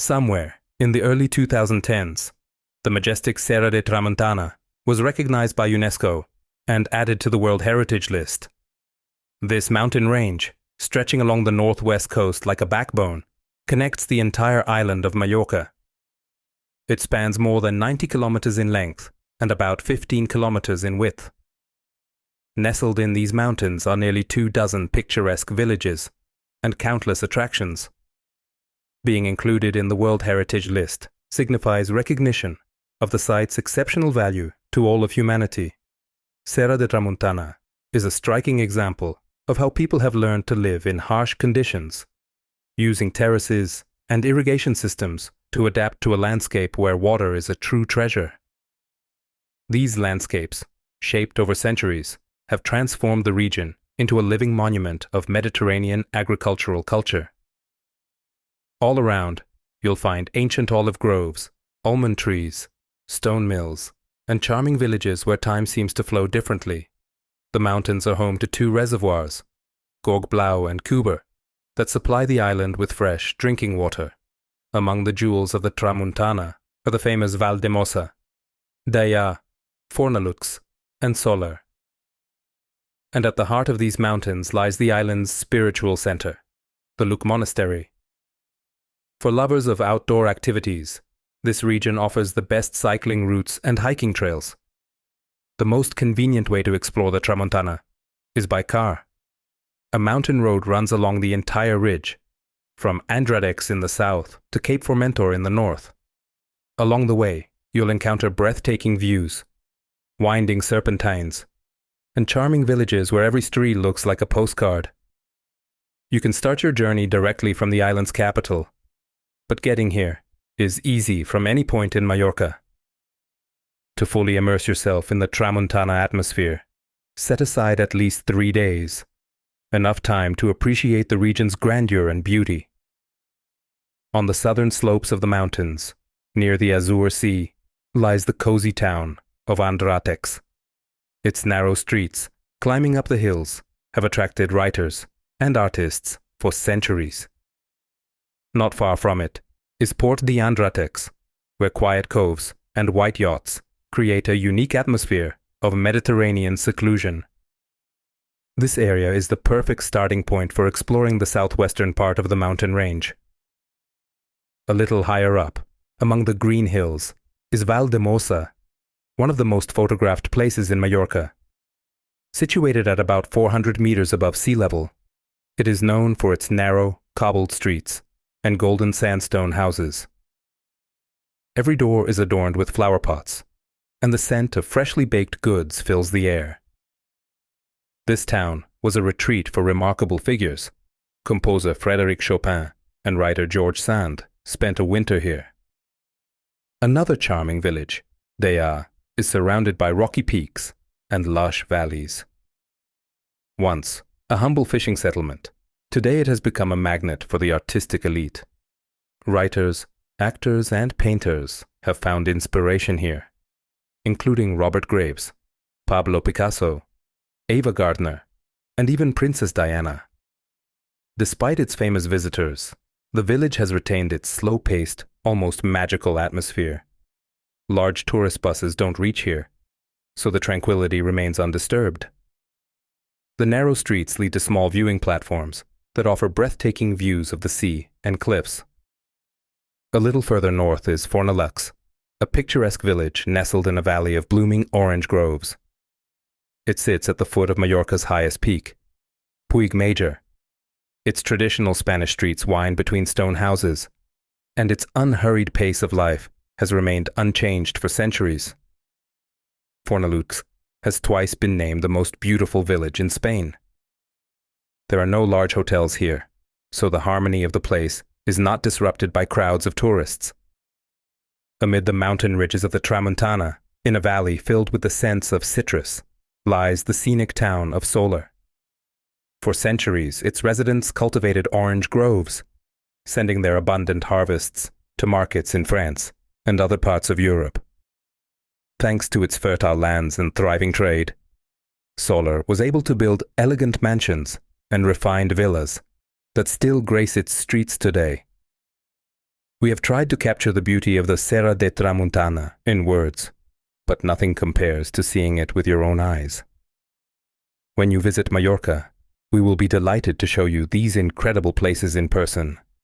Somewhere in the early 2010s, the majestic Serra de Tramuntana was recognized by UNESCO and added to the World Heritage List. This mountain range, stretching along the northwest coast like a backbone, connects the entire island of Mallorca. It spans more than 90 kilometers in length and about 15 kilometers in width. Nestled in these mountains are nearly 24 picturesque villages and countless attractions. Being included in the World Heritage List signifies recognition of the site's exceptional value to all of humanity. Serra de Tramuntana is a striking example of how people have learned to live in harsh conditions, using terraces and irrigation systems to adapt to a landscape where water is a true treasure. These landscapes, shaped over centuries, have transformed the region into a living monument of Mediterranean agricultural culture. All around, you'll find ancient olive groves, almond trees, stone mills, and charming villages where time seems to flow differently. The mountains are home to two reservoirs, Gorgblau and Kuber, that supply the island with fresh drinking water. Among the jewels of the Tramuntana are the famous Valdemosa, Daya, Fornalux, and Soler. And at the heart of these mountains lies the island's spiritual center, the Luc Monastery. For lovers of outdoor activities, this region offers the best cycling routes and hiking trails. The most convenient way to explore the Tramuntana is by car. A mountain road runs along the entire ridge, from Andradex in the south to Cape Formentor in the north. Along the way, you'll encounter breathtaking views, winding serpentines, and charming villages where every street looks like a postcard. You can start your journey directly from the island's capital, but getting here is easy from any point in Mallorca. To fully immerse yourself in the Tramuntana atmosphere, set aside at least 3 days, enough time to appreciate the region's grandeur and beauty. On the southern slopes of the mountains, near the Azure Sea, lies the cozy town of Andradex. Its narrow streets, climbing up the hills, have attracted writers and artists for centuries. Not far from it is Port de Andradex, where quiet coves and white yachts create a unique atmosphere of Mediterranean seclusion. This area is the perfect starting point for exploring the southwestern part of the mountain range. A little higher up, among the green hills, is Valdemosa, one of the most photographed places in Mallorca. Situated at about 400 meters above sea level, it is known for its narrow, cobbled streets and golden sandstone houses. Every door is adorned with flower pots, and the scent of freshly baked goods fills the air. This town was a retreat for remarkable figures. Composer Frédéric Chopin and writer George Sand spent a winter here. Another charming village, Daya, is surrounded by rocky peaks and lush valleys. Once a humble fishing settlement, today it has become a magnet for the artistic elite. Writers, actors, and painters have found inspiration here, including Robert Graves, Pablo Picasso, Ava Gardner, and even Princess Diana. Despite its famous visitors, the village has retained its slow-paced, almost magical atmosphere. Large tourist buses don't reach here, so the tranquility remains undisturbed. The narrow streets lead to small viewing platforms that offer breathtaking views of the sea and cliffs. A little further north is Fornalux, a picturesque village nestled in a valley of blooming orange groves. It sits at the foot of Mallorca's highest peak, Puig Major. Its traditional Spanish streets wind between stone houses, and its unhurried pace of life has remained unchanged for centuries. Fornalux has twice been named the most beautiful village in Spain. There are no large hotels here, so the harmony of the place is not disrupted by crowds of tourists. Amid the mountain ridges of the Tramuntana, in a valley filled with the scents of citrus, lies the scenic town of Soler. For centuries, its residents cultivated orange groves, sending their abundant harvests to markets in France and other parts of Europe. Thanks to its fertile lands and thriving trade, Soler was able to build elegant mansions and refined villas that still grace its streets today. We have tried to capture the beauty of the Serra de Tramuntana in words, but nothing compares to seeing it with your own eyes. When you visit Mallorca, we will be delighted to show you these incredible places in person.